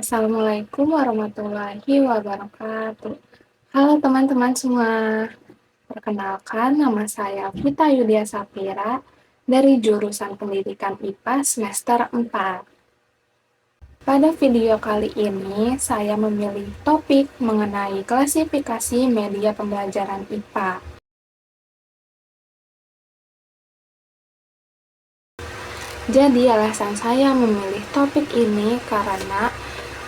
Assalamualaikum warahmatullahi wabarakatuh. Halo teman-teman semua, perkenalkan nama saya Vita Yudia Sapira dari jurusan Pendidikan IPA semester 4. Pada video kali ini, saya memilih topik mengenai klasifikasi media pembelajaran IPA. Jadi alasan saya memilih topik ini karena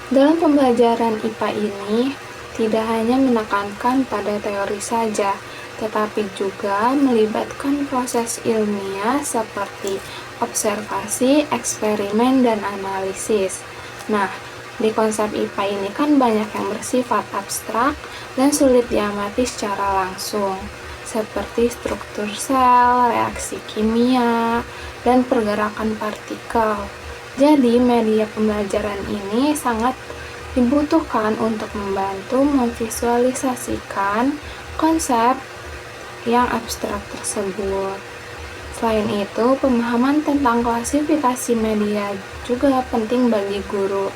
dalam pembelajaran IPA ini tidak hanya menekankan pada teori saja, tetapi juga melibatkan proses ilmiah seperti observasi, eksperimen, dan analisis. Nah, di konsep IPA ini kan banyak yang bersifat abstrak dan sulit diamati secara langsung, seperti struktur sel, reaksi kimia, dan pergerakan partikel. Jadi, media pembelajaran ini sangat dibutuhkan untuk membantu memvisualisasikan konsep yang abstrak tersebut. Selain itu, pemahaman tentang klasifikasi media juga penting bagi guru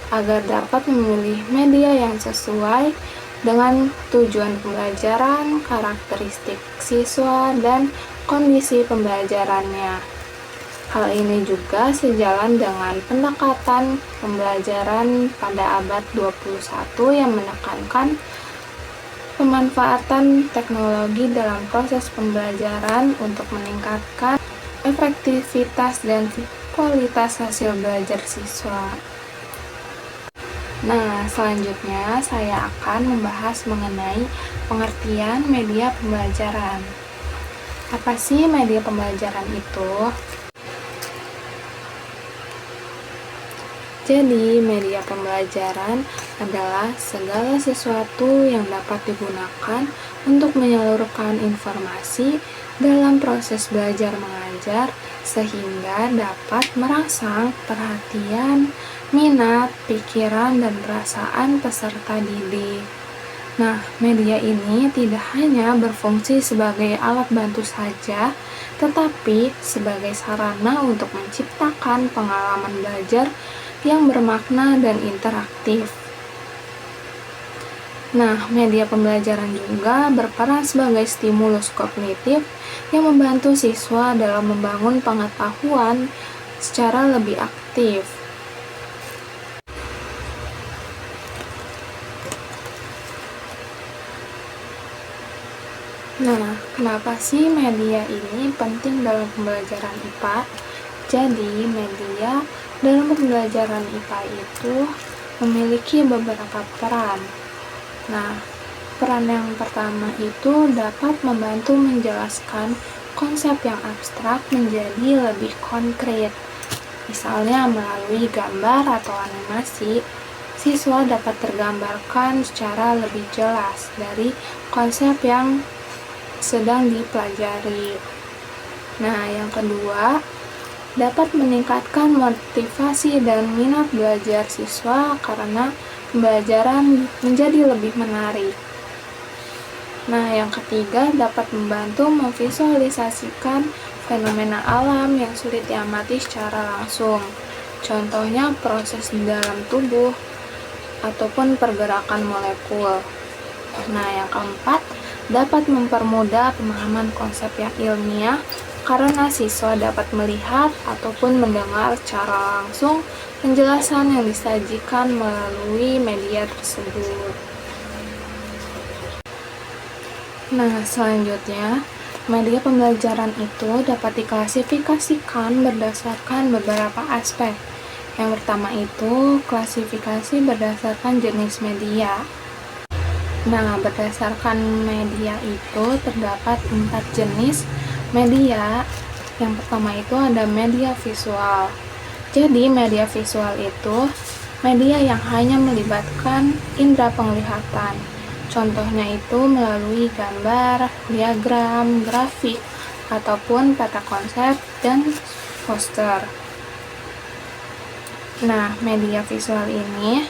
agar dapat memilih media yang sesuai dengan tujuan pembelajaran, karakteristik siswa, dan kondisi pembelajarannya. Hal ini juga sejalan dengan pendekatan pembelajaran pada abad 21 yang menekankan pemanfaatan teknologi dalam proses pembelajaran untuk meningkatkan efektivitas dan kualitas hasil belajar siswa. Nah, selanjutnya saya akan membahas mengenai pengertian media pembelajaran. Apa sih media pembelajaran itu? Jadi, media pembelajaran adalah segala sesuatu yang dapat digunakan untuk menyalurkan informasi dalam proses belajar mengajar sehingga dapat merangsang perhatian, minat, pikiran, dan perasaan peserta didik. Nah, media ini tidak hanya berfungsi sebagai alat bantu saja, tetapi sebagai sarana untuk menciptakan pengalaman belajar yang bermakna dan interaktif. Nah, media pembelajaran juga berperan sebagai stimulus kognitif yang membantu siswa dalam membangun pengetahuan secara lebih aktif. Nah, kenapa sih media ini penting dalam pembelajaran IPA? Jadi, media dalam pembelajaran IPA itu memiliki beberapa peran. Nah, peran yang pertama itu dapat membantu menjelaskan konsep yang abstrak menjadi lebih konkret. Misalnya melalui gambar atau animasi, siswa dapat tergambarkan secara lebih jelas dari konsep yang sedang dipelajari. Nah, yang kedua, dapat meningkatkan motivasi dan minat belajar siswa karena pembelajaran menjadi lebih menarik. Nah, yang ketiga, dapat membantu memvisualisasikan fenomena alam yang sulit diamati secara langsung. Contohnya proses di dalam tubuh ataupun pergerakan molekul. Nah, yang keempat, dapat mempermudah pemahaman konsep yang ilmiah karena siswa dapat melihat ataupun mendengar secara langsung penjelasan yang disajikan melalui media tersebut. Nah, selanjutnya, media pembelajaran itu dapat diklasifikasikan berdasarkan beberapa aspek. Yang pertama itu klasifikasi berdasarkan jenis media. Nah, berdasarkan media itu terdapat 4 jenis media. Yang pertama itu ada media visual. Jadi, media visual itu media yang hanya melibatkan indera penglihatan. Contohnya itu melalui gambar, diagram, grafik, ataupun peta konsep dan poster. Nah, media visual ini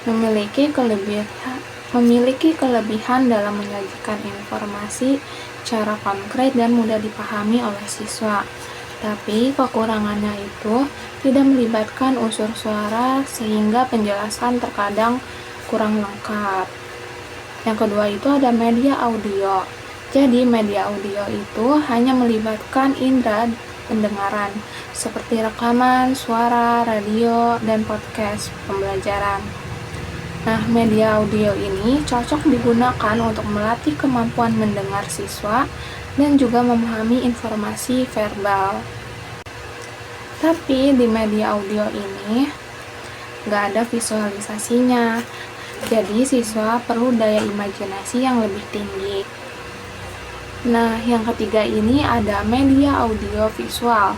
memiliki kelebihan dalam menyajikan informasi secara konkret dan mudah dipahami oleh siswa. Tapi kekurangannya itu tidak melibatkan unsur suara sehingga penjelasan terkadang kurang lengkap. Yang kedua itu ada media audio. Jadi media audio itu hanya melibatkan indera pendengaran seperti rekaman, suara, radio, dan podcast pembelajaran. Nah, media audio ini cocok digunakan untuk melatih kemampuan mendengar siswa dan juga memahami informasi verbal. Tapi di media audio ini nggak ada visualisasinya, jadi siswa perlu daya imajinasi yang lebih tinggi. Nah, yang ketiga ini ada media audio visual.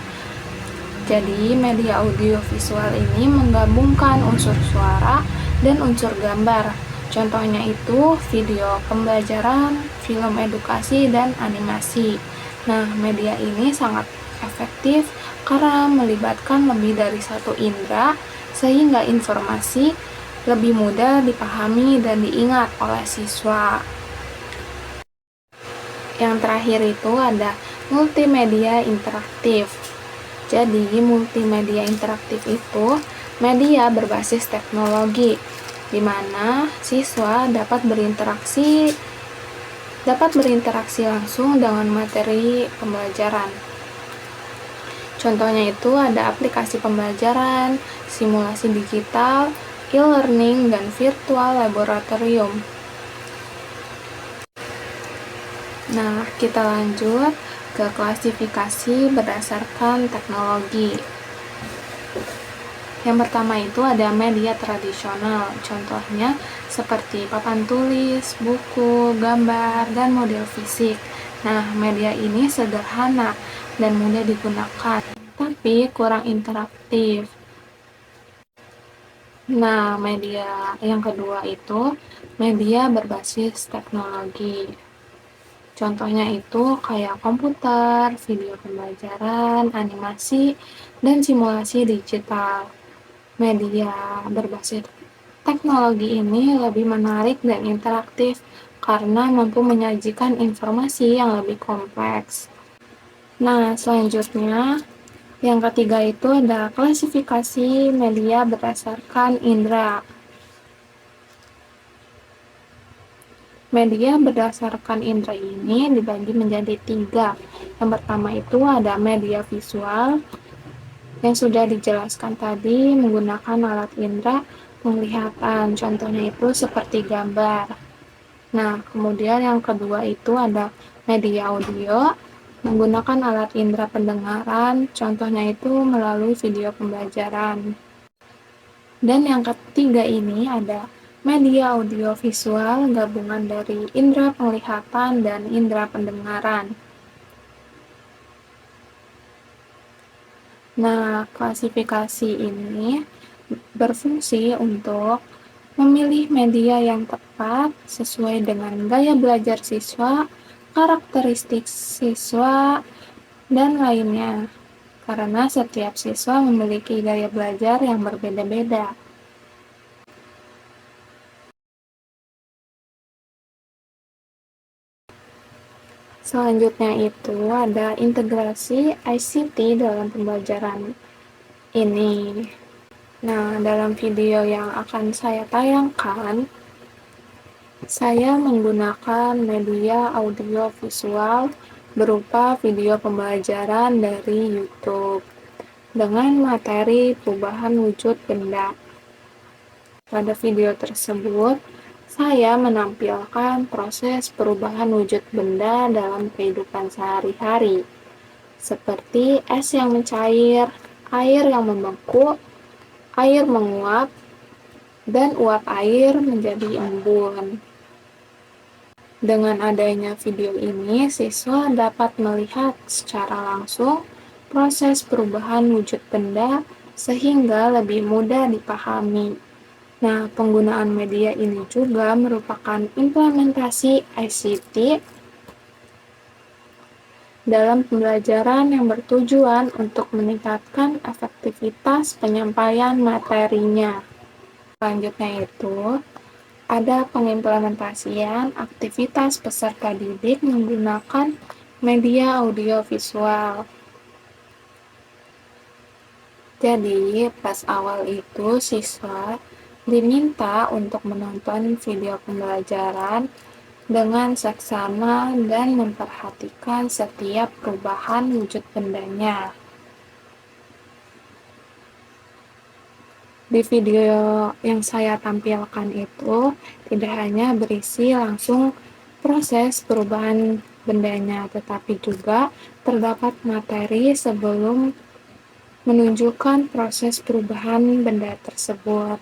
Jadi, media audio visual ini menggabungkan unsur suara dan unsur gambar. Contohnya itu video pembelajaran, film edukasi, dan animasi. Nah, media ini sangat efektif karena melibatkan lebih dari satu indera, sehingga informasi lebih mudah dipahami dan diingat oleh siswa. Yang terakhir itu ada multimedia interaktif. Jadi, multimedia interaktif itu media berbasis teknologi, di mana siswa dapat berinteraksi langsung dengan materi pembelajaran. Contohnya itu ada aplikasi pembelajaran, simulasi digital, e-learning, dan virtual laboratorium. Nah, kita lanjut ke klasifikasi berdasarkan teknologi. Yang pertama itu ada media tradisional, contohnya seperti papan tulis, buku, gambar, dan model fisik. Nah, media ini sederhana dan mudah digunakan, tapi kurang interaktif. Nah, media yang kedua itu media berbasis teknologi. Contohnya itu kayak komputer, video pembelajaran, animasi, dan simulasi digital. Media berbasis teknologi ini lebih menarik dan interaktif karena mampu menyajikan informasi yang lebih kompleks. Nah, selanjutnya yang ketiga itu ada klasifikasi media berdasarkan indera. Media berdasarkan indera ini dibagi menjadi 3. Yang pertama itu ada media visual, yang sudah dijelaskan tadi menggunakan alat indera penglihatan, contohnya itu seperti gambar. Nah, kemudian yang kedua itu ada media audio, menggunakan alat indera pendengaran, contohnya itu melalui video pembelajaran. Dan yang ketiga ini ada media audio visual, gabungan dari indera penglihatan dan indera pendengaran. Nah, klasifikasi ini berfungsi untuk memilih media yang tepat sesuai dengan gaya belajar siswa, karakteristik siswa, dan lainnya. Karena setiap siswa memiliki gaya belajar yang berbeda-beda. Selanjutnya itu ada integrasi ICT dalam pembelajaran ini. Nah, dalam video yang akan saya tayangkan, saya menggunakan media audio visual berupa video pembelajaran dari YouTube dengan materi perubahan wujud benda. Pada video tersebut, saya menampilkan proses perubahan wujud benda dalam kehidupan sehari-hari, seperti es yang mencair, air yang membeku, air menguap, dan uap air menjadi embun. Dengan adanya video ini, siswa dapat melihat secara langsung proses perubahan wujud benda sehingga lebih mudah dipahami. Nah, penggunaan media ini juga merupakan implementasi ICT dalam pembelajaran yang bertujuan untuk meningkatkan efektivitas penyampaian materinya. Selanjutnya itu, ada pengimplementasian aktivitas peserta didik menggunakan media audio visual. Jadi, pas awal itu siswa diminta untuk menonton video pembelajaran dengan seksama dan memperhatikan setiap perubahan wujud bendanya. Di video yang saya tampilkan itu tidak hanya berisi langsung proses perubahan bendanya, tetapi juga terdapat materi sebelum menunjukkan proses perubahan benda tersebut.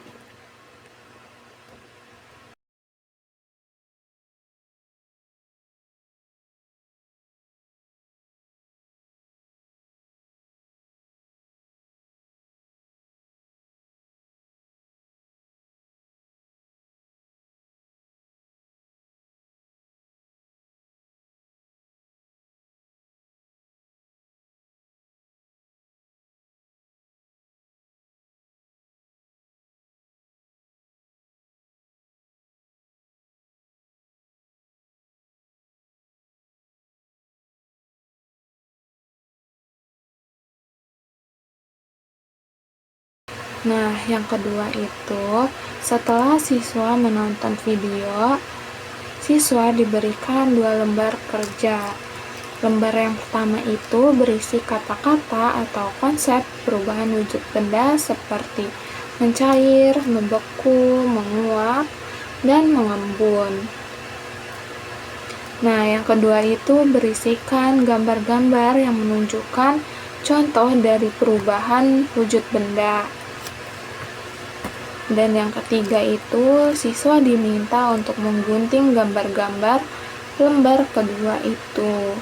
Nah, yang kedua itu, setelah siswa menonton video, siswa diberikan 2 lembar kerja. Lembar yang pertama itu berisi kata-kata atau konsep perubahan wujud benda seperti mencair, membeku, menguap, dan mengembun. Nah, yang kedua itu berisikan gambar-gambar yang menunjukkan contoh dari perubahan wujud benda. Dan yang ketiga itu, siswa diminta untuk menggunting gambar-gambar lembar kedua itu.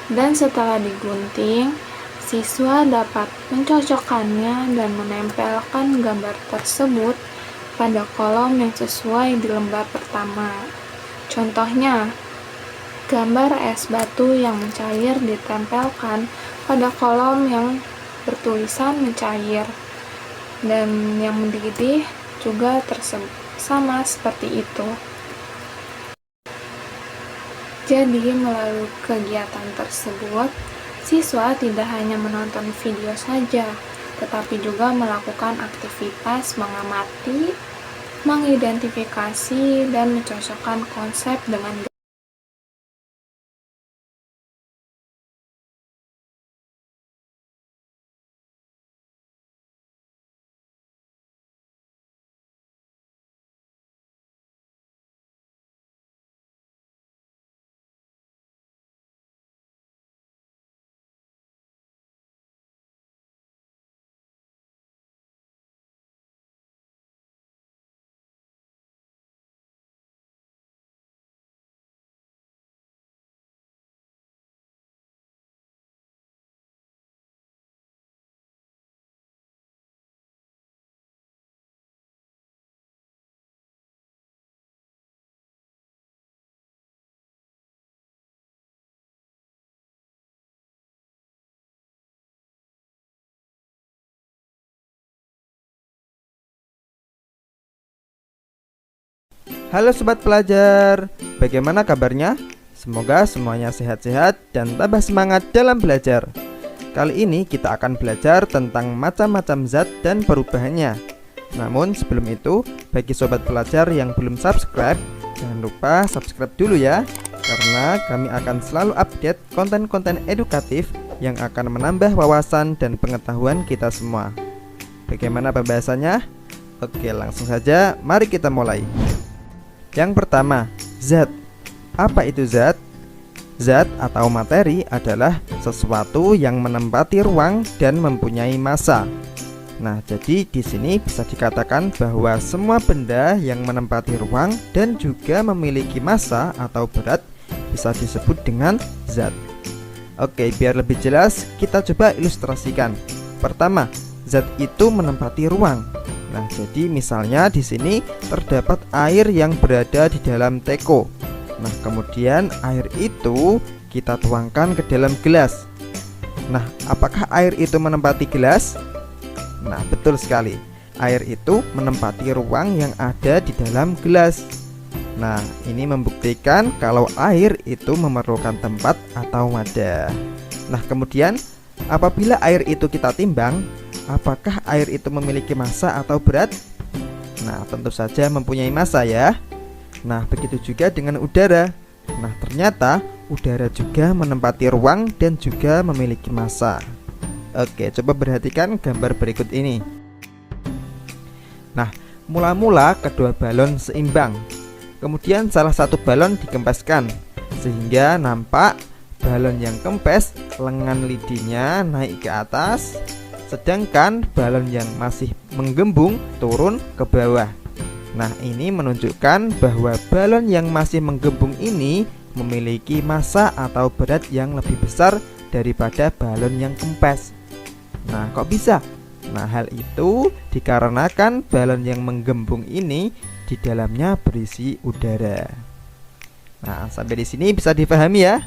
Dan setelah digunting, siswa dapat mencocokkannya dan menempelkan gambar tersebut pada kolom yang sesuai di lembar pertama. Contohnya, gambar es batu yang mencair ditempelkan pada kolom yang bertulisan mencair, dan yang mendidih juga sama seperti itu. Jadi, melalui kegiatan tersebut, siswa tidak hanya menonton video saja, tetapi juga melakukan aktivitas mengamati, mengidentifikasi, dan mencocokkan konsep dengan Halo sobat pelajar, bagaimana kabarnya? Semoga semuanya sehat-sehat dan tambah semangat dalam belajar. Kali ini kita akan belajar tentang macam-macam zat dan perubahannya. Namun sebelum itu, bagi sobat pelajar yang belum subscribe, jangan lupa subscribe dulu ya, karena kami akan selalu update konten-konten edukatif yang akan menambah wawasan dan pengetahuan kita semua. Bagaimana pembahasannya? Oke, langsung saja, mari kita mulai. Yang pertama, zat. Apa itu zat? Zat atau materi adalah sesuatu yang menempati ruang dan mempunyai massa. Nah, jadi di sini bisa dikatakan bahwa semua benda yang menempati ruang dan juga memiliki massa atau berat bisa disebut dengan zat. Oke, biar lebih jelas, kita coba ilustrasikan. Pertama, zat itu menempati ruang. Nah, jadi misalnya di sini terdapat air yang berada di dalam teko. Nah, kemudian air itu kita tuangkan ke dalam gelas. Nah, apakah air itu menempati gelas? Nah, betul sekali. Air itu menempati ruang yang ada di dalam gelas. Nah, ini membuktikan kalau air itu memerlukan tempat atau wadah. Nah, kemudian apabila air itu kita timbang, apakah air itu memiliki massa atau berat? Nah, tentu saja mempunyai massa ya. Nah, begitu juga dengan udara. Nah, ternyata udara juga menempati ruang dan juga memiliki massa. Oke, coba perhatikan gambar berikut ini. Nah, mula-mula kedua balon seimbang. Kemudian salah satu balon dikempeskan, sehingga nampak balon yang kempes lengan lidinya naik ke atas, sedangkan balon yang masih menggembung turun ke bawah. Nah, ini menunjukkan bahwa balon yang masih menggembung ini memiliki massa atau berat yang lebih besar daripada balon yang kempes. Nah, kok bisa? Nah, hal itu dikarenakan balon yang menggembung ini di dalamnya berisi udara. Nah, sampai di sini bisa dipahami ya?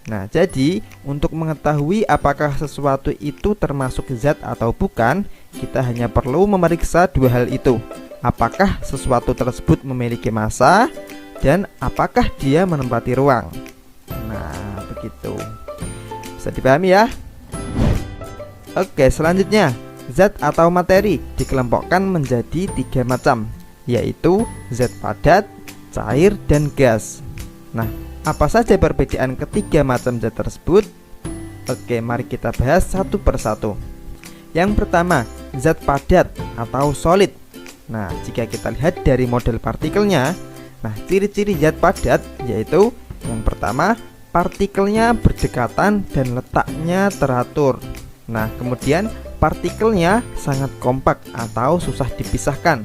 Nah, jadi untuk mengetahui apakah sesuatu itu termasuk zat atau bukan, kita hanya perlu memeriksa dua hal itu. Apakah sesuatu tersebut memiliki massa dan apakah dia menempati ruang. Nah, begitu. Bisa dipahami ya? Oke, selanjutnya, zat atau materi dikelompokkan menjadi 3 macam, yaitu zat padat, cair, dan gas. Nah, apa saja perbedaan ketiga macam zat tersebut? Oke, mari kita bahas satu persatu. Yang pertama, zat padat atau solid. Nah, jika kita lihat dari model partikelnya, nah, ciri-ciri zat padat yaitu yang pertama, partikelnya berdekatan dan letaknya teratur. Nah, kemudian partikelnya sangat kompak atau susah dipisahkan.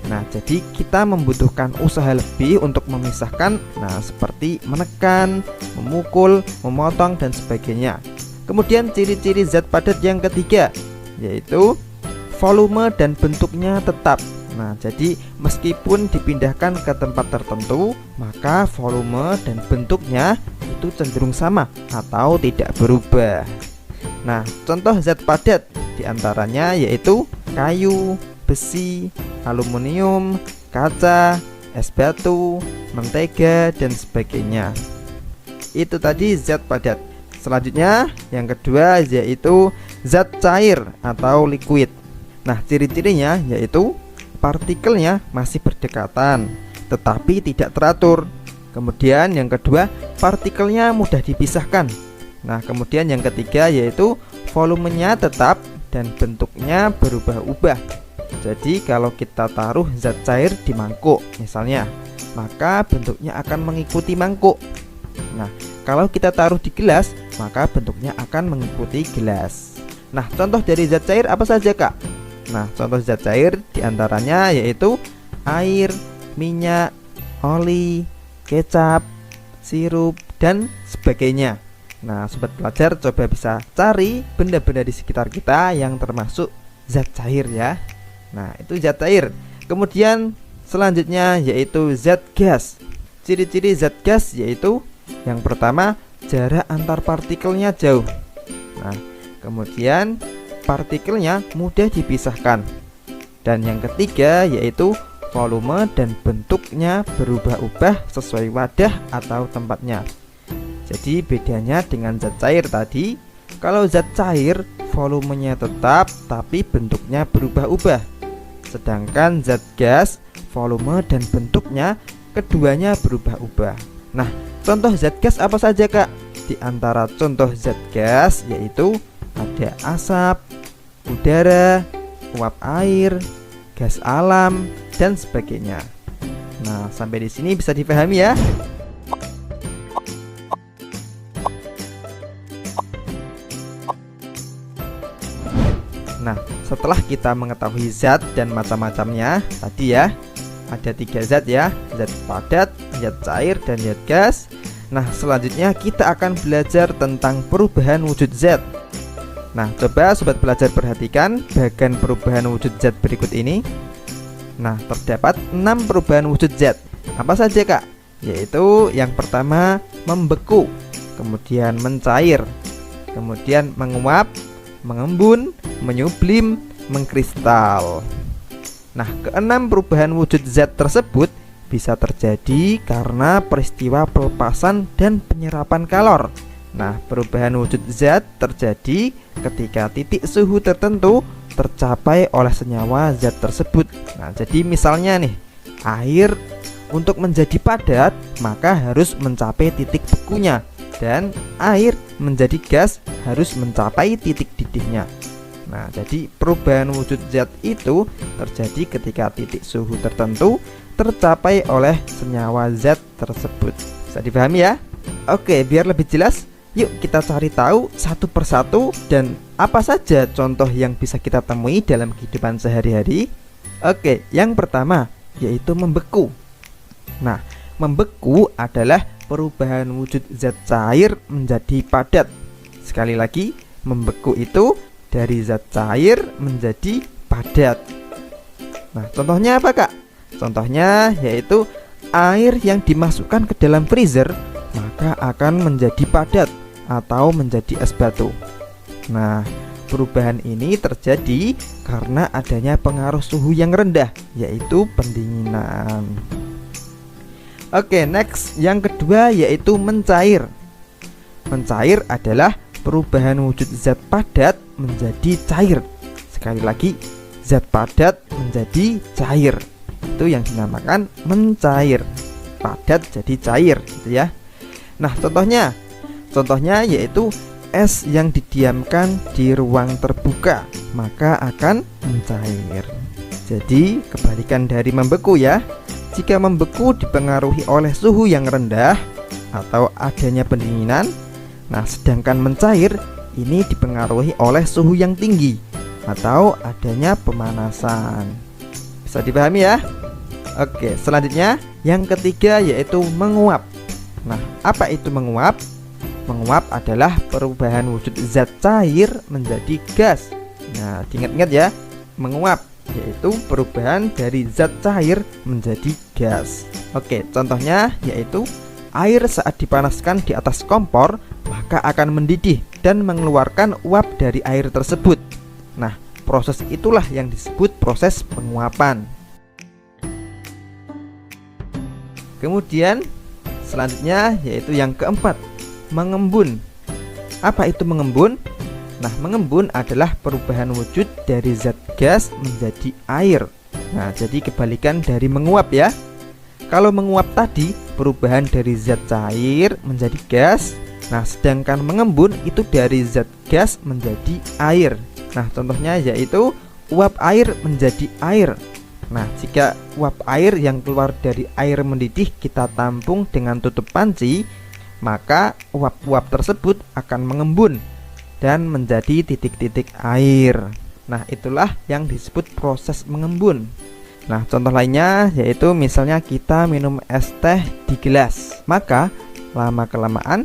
Nah, jadi kita membutuhkan usaha lebih untuk memisahkan, nah seperti menekan, memukul, memotong, dan sebagainya. Kemudian ciri-ciri zat padat yang ketiga, yaitu volume dan bentuknya tetap. Nah, jadi meskipun dipindahkan ke tempat tertentu, maka volume dan bentuknya itu cenderung sama atau tidak berubah. Nah, contoh zat padat diantaranya yaitu kayu, besi, aluminium, kaca, es batu, mentega, dan sebagainya. Itu tadi zat padat. Selanjutnya yang kedua yaitu zat cair atau liquid. Nah, ciri-cirinya yaitu partikelnya masih berdekatan tetapi tidak teratur. Kemudian yang kedua, partikelnya mudah dipisahkan. Nah, kemudian yang ketiga yaitu volumenya tetap dan bentuknya berubah-ubah. Jadi kalau kita taruh zat cair di mangkuk misalnya, maka bentuknya akan mengikuti mangkuk. Nah, kalau kita taruh di gelas, maka bentuknya akan mengikuti gelas. Nah, contoh dari zat cair apa saja, Kak? Nah, contoh zat cair diantaranya yaitu air, minyak, oli, kecap, sirup, dan sebagainya. Nah, sobat pelajar coba bisa cari benda-benda di sekitar kita yang termasuk zat cair ya. Nah, itu zat cair. Kemudian selanjutnya yaitu zat gas. Ciri-ciri zat gas yaitu yang pertama, jarak antar partikelnya jauh. Nah, kemudian partikelnya mudah dipisahkan. Dan yang ketiga yaitu volume dan bentuknya berubah-ubah sesuai wadah atau tempatnya. Jadi bedanya dengan zat cair tadi, kalau zat cair volumenya tetap tapi bentuknya berubah-ubah. Sedangkan zat gas, volume dan bentuknya keduanya berubah-ubah. Nah, contoh zat gas apa saja, Kak? Di antara contoh zat gas yaitu ada asap, udara, uap air, gas alam, dan sebagainya. Nah, sampai di sini bisa dipahami ya. Nah, setelah kita mengetahui zat dan macam-macamnya tadi ya, ada 3 zat ya, zat padat, zat cair, dan zat gas. Nah, selanjutnya kita akan belajar tentang perubahan wujud zat. Nah, coba sobat belajar perhatikan bagian perubahan wujud zat berikut ini. Nah, terdapat 6 perubahan wujud zat. Apa saja, Kak? Yaitu yang pertama membeku, kemudian mencair, kemudian menguap, mengembun, menyublim, mengkristal. Nah, keenam perubahan wujud zat tersebut bisa terjadi karena peristiwa pelepasan dan penyerapan kalor. Nah, perubahan wujud zat terjadi ketika titik suhu tertentu tercapai oleh senyawa zat tersebut. Nah, jadi misalnya nih, air untuk menjadi padat maka harus mencapai titik bekunya, dan air menjadi gas harus mencapai titik didihnya. Nah, jadi perubahan wujud zat itu terjadi ketika titik suhu tertentu tercapai oleh senyawa zat tersebut. Bisa dipahami ya? Oke, biar lebih jelas, yuk kita cari tahu satu persatu dan apa saja contoh yang bisa kita temui dalam kehidupan sehari-hari. Oke, yang pertama yaitu membeku. Nah, membeku adalah perubahan wujud zat cair menjadi padat. Sekali lagi, membeku itu dari zat cair menjadi padat. Nah, contohnya apa, Kak? Contohnya yaitu air yang dimasukkan ke dalam freezer maka akan menjadi padat atau menjadi es batu. Nah, perubahan ini terjadi karena adanya pengaruh suhu yang rendah, yaitu pendinginan. Oke, next, yang kedua yaitu mencair. Mencair adalah perubahan wujud zat padat menjadi cair. Sekali lagi, zat padat menjadi cair. Itu yang dinamakan mencair. Padat jadi cair, gitu ya. Nah, contohnya yaitu es yang didiamkan di ruang terbuka maka akan mencair. Jadi kebalikan dari membeku ya. Jika membeku dipengaruhi oleh suhu yang rendah atau adanya pendinginan, nah sedangkan mencair ini dipengaruhi oleh suhu yang tinggi atau adanya pemanasan. Bisa dipahami ya? Oke, selanjutnya yang ketiga yaitu menguap. Nah, apa itu menguap? Menguap adalah perubahan wujud zat cair menjadi gas. Nah, diingat-ingat ya, menguap yaitu perubahan dari zat cair menjadi gas. Oke, contohnya yaitu air saat dipanaskan di atas kompor maka akan mendidih dan mengeluarkan uap dari air tersebut. Nah, proses itulah yang disebut proses penguapan. Kemudian selanjutnya yaitu yang keempat, mengembun. Apa itu mengembun? Nah, mengembun adalah perubahan wujud dari zat gas menjadi air. Nah, jadi kebalikan dari menguap ya. Kalau menguap tadi perubahan dari zat cair menjadi gas. Nah, sedangkan mengembun itu dari zat gas menjadi air. Nah, contohnya yaitu uap air menjadi air. Nah, jika uap air yang keluar dari air mendidih kita tampung dengan tutup panci, maka uap-uap tersebut akan mengembun dan menjadi titik-titik air. Nah, itulah yang disebut proses mengembun. Nah, contoh lainnya yaitu misalnya kita minum es teh di gelas. Maka lama-kelamaan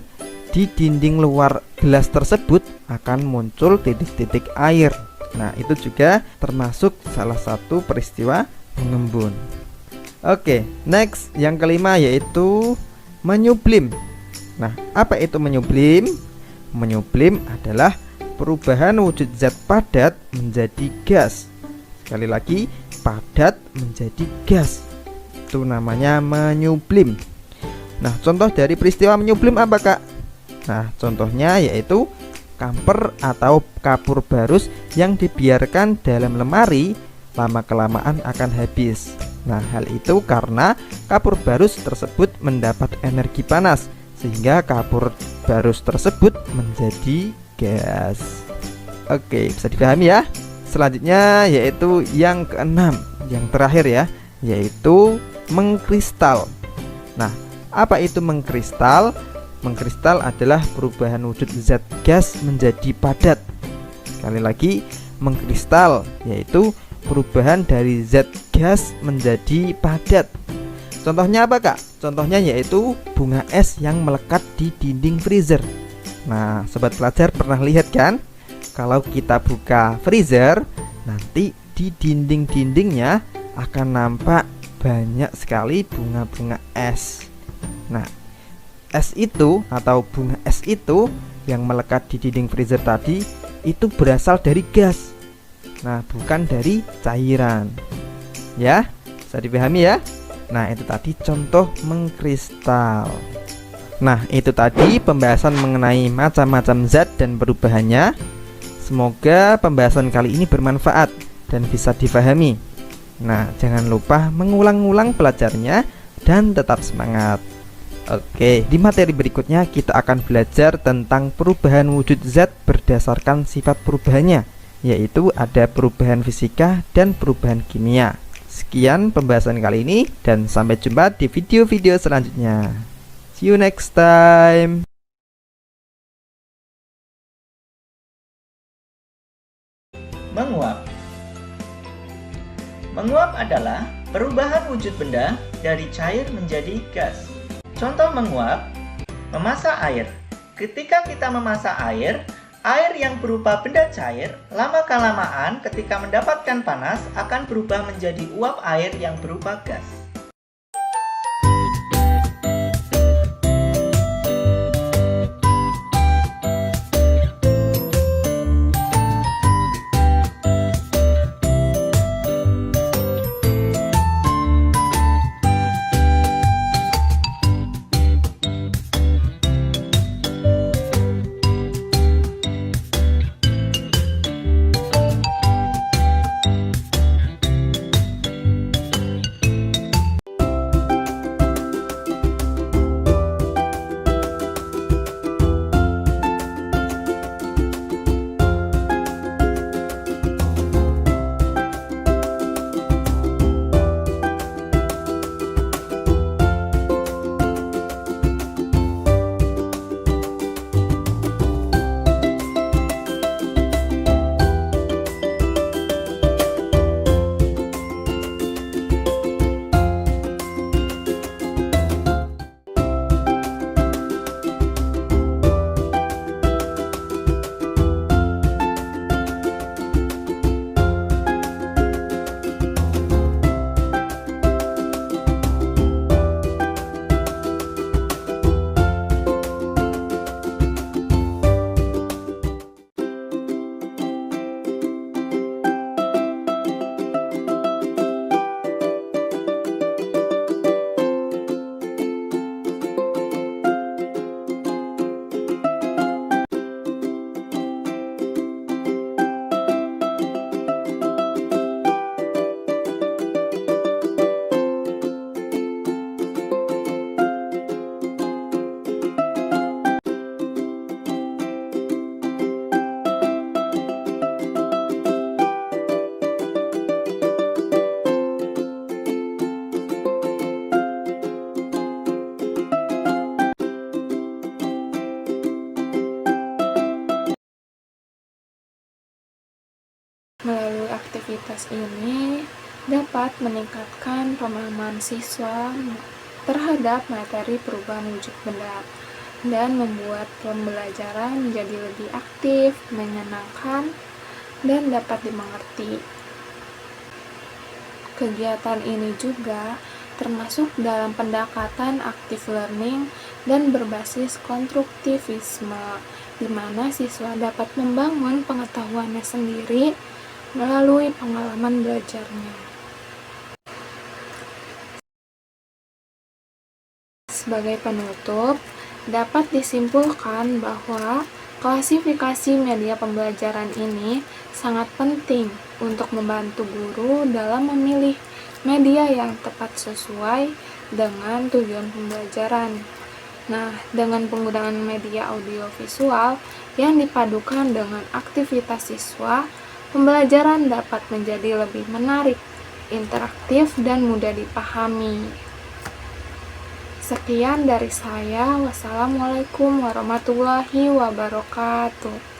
di dinding luar gelas tersebut akan muncul titik-titik air. Nah, itu juga termasuk salah satu peristiwa mengembun. Oke, next yang kelima yaitu menyublim. Nah, apa itu menyublim? Menyublim adalah perubahan wujud zat padat menjadi gas. Sekali lagi, padat menjadi gas. Itu namanya menyublim. Nah, contoh dari peristiwa menyublim apa, Kak? Nah, contohnya yaitu kamper atau kapur barus yang dibiarkan dalam lemari lama-kelamaan akan habis. Nah, hal itu karena kapur barus tersebut mendapat energi panas sehingga kapur barus tersebut menjadi gas. Oke, bisa dipahami ya. Selanjutnya yaitu yang keenam, yang terakhir ya, yaitu mengkristal. Nah, apa itu mengkristal? Mengkristal adalah perubahan wujud zat gas menjadi padat. Sekali lagi, mengkristal yaitu perubahan dari zat gas menjadi padat. Contohnya apa, Kak? Contohnya yaitu bunga es yang melekat di dinding freezer. Nah, sobat pelajar pernah lihat kan? Kalau kita buka freezer, nanti di dinding-dindingnya akan nampak banyak sekali bunga-bunga es. Nah, es itu atau bunga es itu yang melekat di dinding freezer tadi itu berasal dari gas. Nah, bukan dari cairan. Ya, bisa dipahami ya? Nah, itu tadi contoh mengkristal. Nah, itu tadi pembahasan mengenai macam-macam zat dan perubahannya. Semoga pembahasan kali ini bermanfaat dan bisa dipahami. Nah, jangan lupa mengulang-ulang belajarnya dan tetap semangat. Oke, di materi berikutnya kita akan belajar tentang perubahan wujud zat berdasarkan sifat perubahannya, yaitu ada perubahan fisika dan perubahan kimia. Sekian pembahasan kali ini dan sampai jumpa di video-video selanjutnya. See you next time. Menguap. Menguap adalah perubahan wujud benda dari cair menjadi gas. Contoh menguap, memasak air. Ketika kita memasak air yang berupa benda cair, lama-kelamaan ketika mendapatkan panas akan berubah menjadi uap air yang berupa gas. aktivitas ini dapat meningkatkan pemahaman siswa terhadap materi perubahan wujud benda dan membuat pembelajaran menjadi lebih aktif, menyenangkan, dan dapat dimengerti. Kegiatan ini juga termasuk dalam pendekatan active learning dan berbasis konstruktivisme, di mana siswa dapat membangun pengetahuannya sendiri melalui pengalaman belajarnya. Sebagai penutup, dapat disimpulkan bahwa klasifikasi media pembelajaran ini sangat penting untuk membantu guru dalam memilih media yang tepat sesuai dengan tujuan pembelajaran. Nah, dengan penggunaan media audiovisual yang dipadukan dengan aktivitas siswa, pembelajaran dapat menjadi lebih menarik, interaktif, dan mudah dipahami. Sekian dari saya. Wassalamualaikum warahmatullahi wabarakatuh.